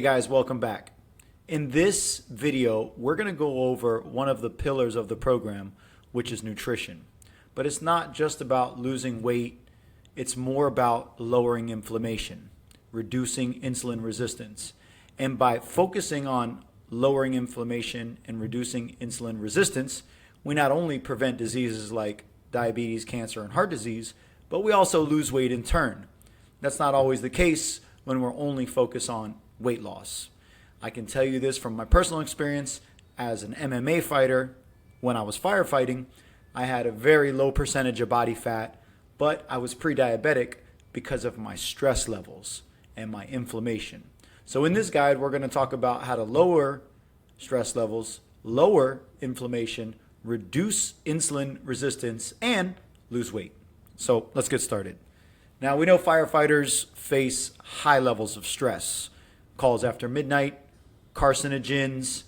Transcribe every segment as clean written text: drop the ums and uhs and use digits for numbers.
Hey guys, welcome back. In this video, we're going to go over one of the pillars of the program, which is nutrition. But it's not just about losing weight, it's more about lowering inflammation, reducing insulin resistance. And by focusing on lowering inflammation and reducing insulin resistance, we not only prevent diseases like diabetes, cancer, and heart disease, but we also lose weight in turn. That's not always the case when we're only focused on weight loss. I can tell you this from my personal experience as an MMA fighter. When I was firefighting, I had a very low percentage of body fat, but I was pre-diabetic because of my stress levels and my inflammation. So in this guide, we're going to talk about how to lower stress levels, lower inflammation, reduce insulin resistance, and lose weight. So let's get started. Now, we know firefighters face high levels of stress. Calls after midnight, carcinogens,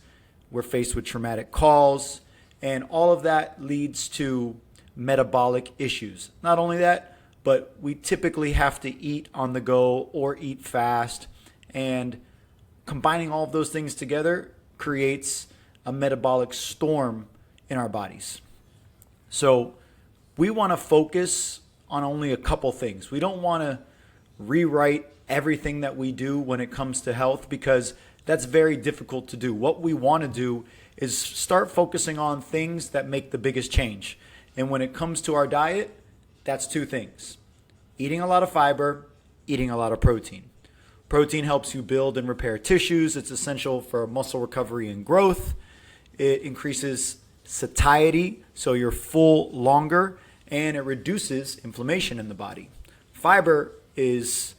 we're faced with traumatic calls, and all of that leads to metabolic issues. Not only that, but we typically have to eat on the go or eat fast, and combining all of those things together creates a metabolic storm in our bodies. So we want to focus on only a couple things. We don't want to rewrite everything that we do when it comes to health, because that's very difficult to do. What we want to do is start focusing on things that make the biggest change. And when it comes to our diet, that's two things: eating a lot of fiber, eating a lot of protein. Protein helps you build and repair tissues. It's essential for muscle recovery and growth. It increases satiety, so you're full longer, and it reduces inflammation in the body. Fiber is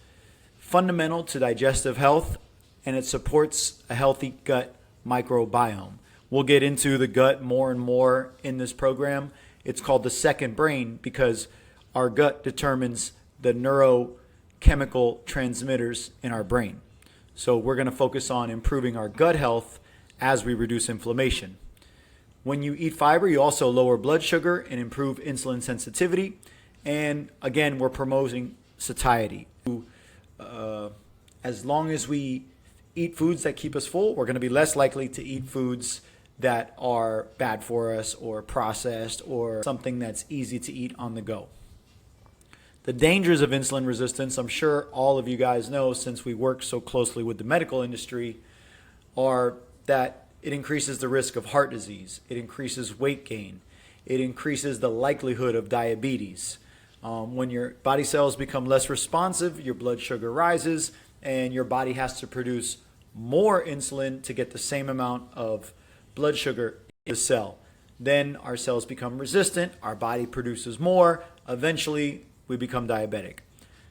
fundamental to digestive health, and it supports a healthy gut microbiome. We'll get into the gut more and more in this program. It's called the second brain because our gut determines the neurochemical transmitters in our brain. So we're going to focus on improving our gut health as we reduce inflammation. When you eat fiber, you also lower blood sugar and improve insulin sensitivity. And again, we're promoting satiety. As long as we eat foods that keep us full, we're going to be less likely to eat foods that are bad for us or processed or something that's easy to eat on the go. The dangers of insulin resistance, I'm sure all of you guys know since we work so closely with the medical industry, are that it increases the risk of heart disease. It increases weight gain. It increases the likelihood of diabetes. When your body cells become less responsive, your blood sugar rises, and your body has to produce more insulin to get the same amount of blood sugar in the cell. Then our cells become resistant. Our body produces more. Eventually, we become diabetic.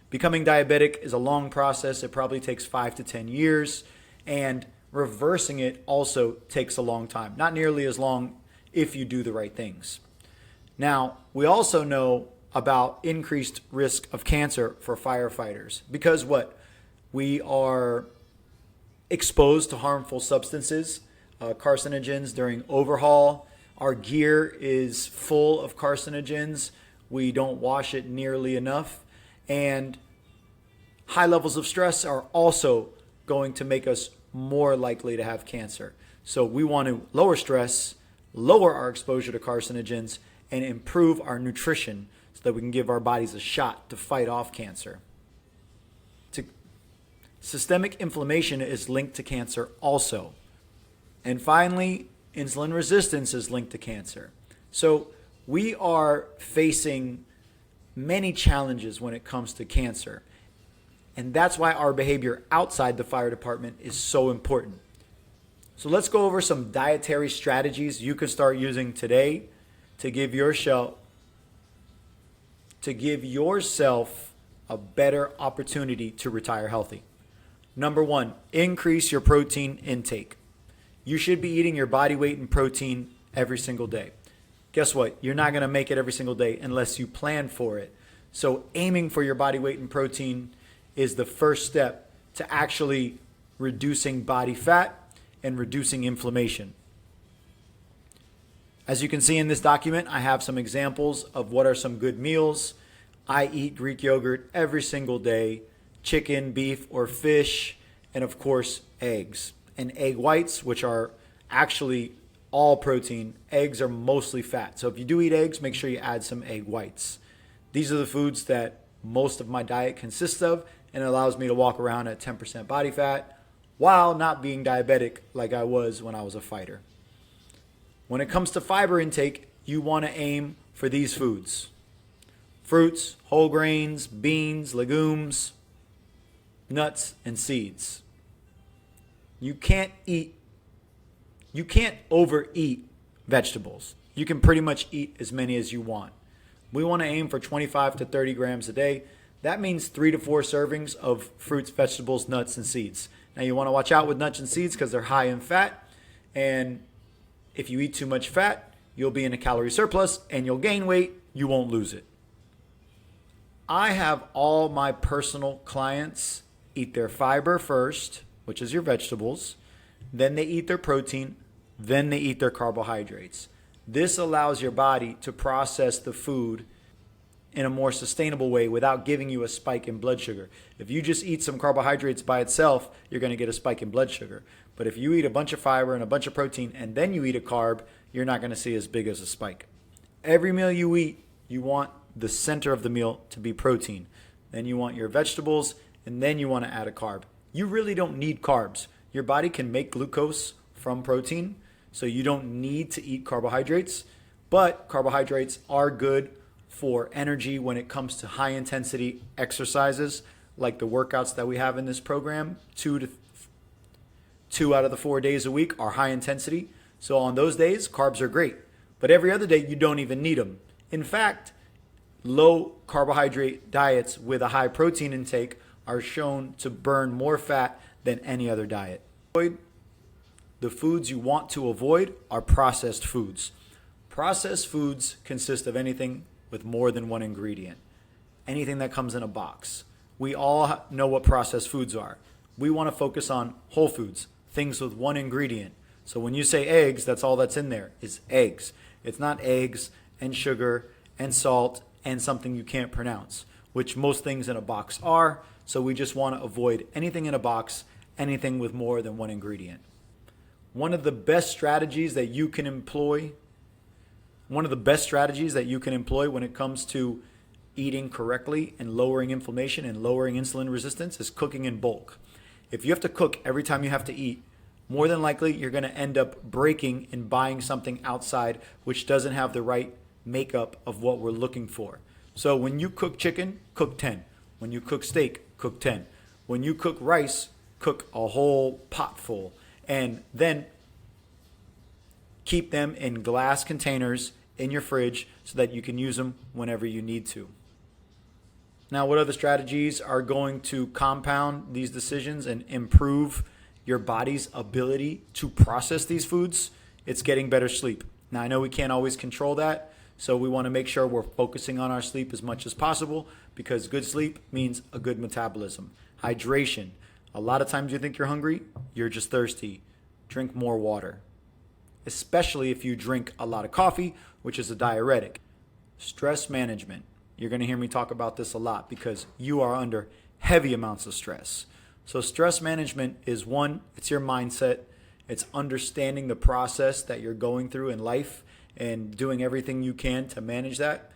Becoming diabetic is a long process. It probably takes 5 to 10 years, and reversing it also takes a long time. Not nearly as long if you do the right things. Now, we also know about increased risk of cancer for firefighters because we are exposed to harmful substances, carcinogens during overhaul. Our gear is full of carcinogens. We don't wash it nearly enough. And high levels of stress are also going to make us more likely to have cancer. So we want to lower stress, lower our exposure to carcinogens, and improve our nutrition so that we can give our bodies a shot to fight off cancer. Systemic inflammation is linked to cancer also. And finally, insulin resistance is linked to cancer. So we are facing many challenges when it comes to cancer. And that's why our behavior outside the fire department is so important. So let's go over some dietary strategies you can start using today to give yourself a better opportunity to retire healthy. Number 1, increase your protein intake. You should be eating your body weight in protein every single day. Guess what? You're not going to make it every single day unless you plan for it. So aiming for your body weight in protein is the first step to actually reducing body fat and reducing inflammation. As you can see in this document, I have some examples of what are some good meals. I eat Greek yogurt every single day, chicken, beef, or fish, and of course, eggs. And egg whites, which are actually all protein. Eggs are mostly fat. So if you do eat eggs, make sure you add some egg whites. These are the foods that most of my diet consists of, and it allows me to walk around at 10% body fat while not being diabetic like I was when I was a fighter. When it comes to fiber intake, you want to aim for these foods: fruits, whole grains, beans, legumes, nuts, and seeds. You can't overeat vegetables. You can pretty much eat as many as you want. We want to aim for 25 to 30 grams a day. That means 3 to 4 servings of fruits, vegetables, nuts, and seeds. Now you want to watch out with nuts and seeds because they're high in fat. And if you eat too much fat, you'll be in a calorie surplus and you'll gain weight. You won't lose it. I have all my personal clients eat their fiber first, which is your vegetables. Then they eat their protein. Then they eat their carbohydrates. This allows your body to process the food in a more sustainable way without giving you a spike in blood sugar. If you just eat some carbohydrates by itself, you're going to get a spike in blood sugar. But if you eat a bunch of fiber and a bunch of protein and then you eat a carb, you're not going to see as big as a spike. Every meal you eat, you want the center of the meal to be protein. Then you want your vegetables, and then you want to add a carb. You really don't need carbs. Your body can make glucose from protein, so you don't need to eat carbohydrates. But carbohydrates are good for energy when it comes to high intensity exercises like the workouts that we have in this program. 2 out of the 4 days a week are high intensity. So on those days, carbs are great. But every other day, you don't even need them. In fact, low carbohydrate diets with a high protein intake are shown to burn more fat than any other diet. The foods you want to avoid are processed foods. Processed foods consist of anything with more than one ingredient. Anything that comes in a box. We all know what processed foods are. We want to focus on whole foods, things with one ingredient. So when you say eggs, that's all that's in there is eggs. It's not eggs and sugar and salt and something you can't pronounce, which most things in a box are. So we just want to avoid anything in a box, anything with more than one ingredient. One of the best strategies that you can employ when it comes to eating correctly and lowering inflammation and lowering insulin resistance is cooking in bulk. If you have to cook every time you have to eat, more than likely you're going to end up breaking and buying something outside which doesn't have the right makeup of what we're looking for. So when you cook chicken, cook 10. When you cook steak, cook 10. When you cook rice, cook a whole pot full. And then keep them in glass containers in your fridge so that you can use them whenever you need to. Now, what other strategies are going to compound these decisions and improve your body's ability to process these foods? It's getting better sleep. Now, I know we can't always control that, so we want to make sure we're focusing on our sleep as much as possible because good sleep means a good metabolism. Hydration. A lot of times you think you're hungry, you're just thirsty. Drink more water, especially if you drink a lot of coffee, which is a diuretic. Stress management. You're going to hear me talk about this a lot because you are under heavy amounts of stress. So stress management is one, it's your mindset. It's understanding the process that you're going through in life and doing everything you can to manage that.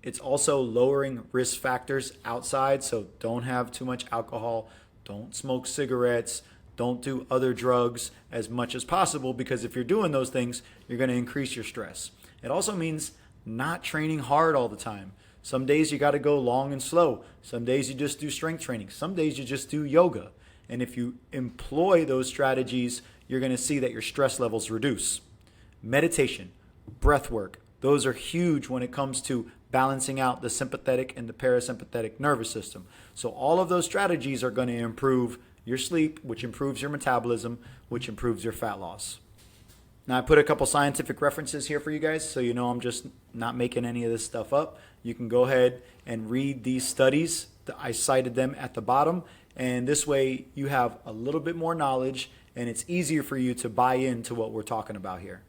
It's also lowering risk factors outside. So don't have too much alcohol. Don't smoke cigarettes. Don't do other drugs as much as possible because if you're doing those things, you're going to increase your stress. It also means not training hard all the time. Some days you got to go long and slow. Some days you just do strength training. Some days you just do yoga. And if you employ those strategies, you're going to see that your stress levels reduce. Meditation, breath work, those are huge when it comes to balancing out the sympathetic and the parasympathetic nervous system. So all of those strategies are going to improve your sleep, which improves your metabolism, which improves your fat loss. Now, I put a couple scientific references here for you guys, so you know I'm just not making any of this stuff up. You can go ahead and read these studies. I cited them at the bottom, and this way you have a little bit more knowledge, and it's easier for you to buy into what we're talking about here.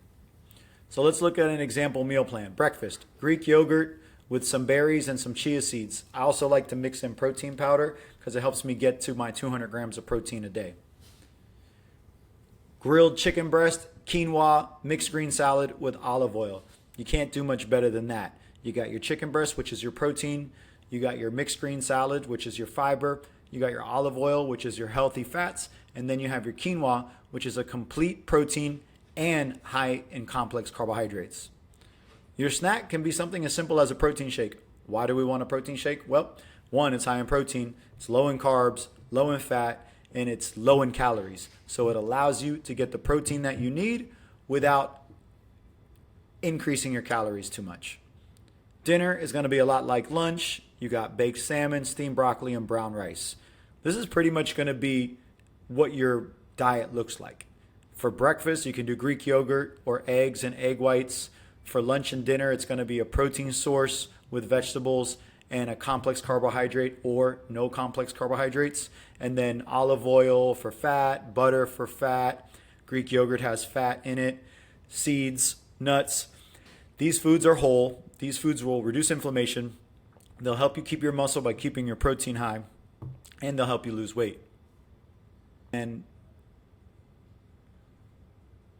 So let's look at an example meal plan. Breakfast, Greek yogurt with some berries and some chia seeds. I also like to mix in protein powder because it helps me get to my 200 grams of protein a day. Grilled chicken breast, quinoa, mixed green salad with olive oil. You can't do much better than that. You got your chicken breast, which is your protein. You got your mixed green salad, which is your fiber. You got your olive oil, which is your healthy fats. And then you have your quinoa, which is a complete protein and high in complex carbohydrates. Your snack can be something as simple as a protein shake. Why do we want a protein shake? Well, one, it's high in protein, it's low in carbs, low in fat, and it's low in calories. So it allows you to get the protein that you need without increasing your calories too much. Dinner is going to be a lot like lunch. You got baked salmon, steamed broccoli, and brown rice. This is pretty much going to be what your diet looks like. For breakfast, you can do Greek yogurt or eggs and egg whites. For lunch and dinner, it's going to be a protein source with vegetables and a complex carbohydrate or no complex carbohydrates. And then olive oil for fat, butter for fat. Greek yogurt has fat in it, seeds, nuts. These foods are whole. These foods will reduce inflammation. They'll help you keep your muscle by keeping your protein high, and they'll help you lose weight. And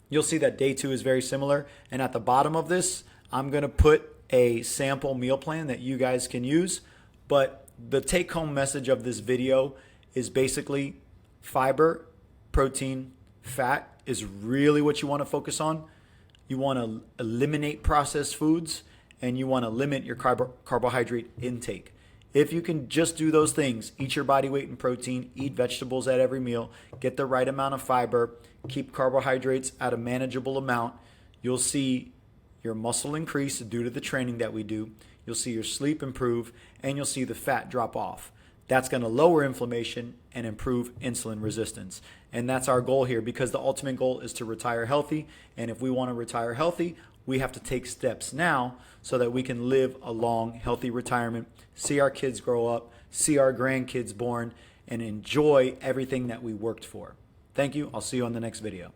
you'll see that day 2 is very similar. And at the bottom of this, I'm going to put a sample meal plan that you guys can use. But the take-home message of this video is basically fiber, protein, fat is really what you want to focus on. You want to eliminate processed foods, and you want to limit your carbohydrate intake. If you can just do those things, eat your body weight in protein, eat vegetables at every meal, get the right amount of fiber, keep carbohydrates at a manageable amount, you'll see your muscle increase due to the training that we do. You'll see your sleep improve, and you'll see the fat drop off. That's going to lower inflammation and improve insulin resistance. And that's our goal here, because the ultimate goal is to retire healthy. And if we want to retire healthy, we have to take steps now so that we can live a long, healthy retirement, see our kids grow up, see our grandkids born, and enjoy everything that we worked for. Thank you. I'll see you on the next video.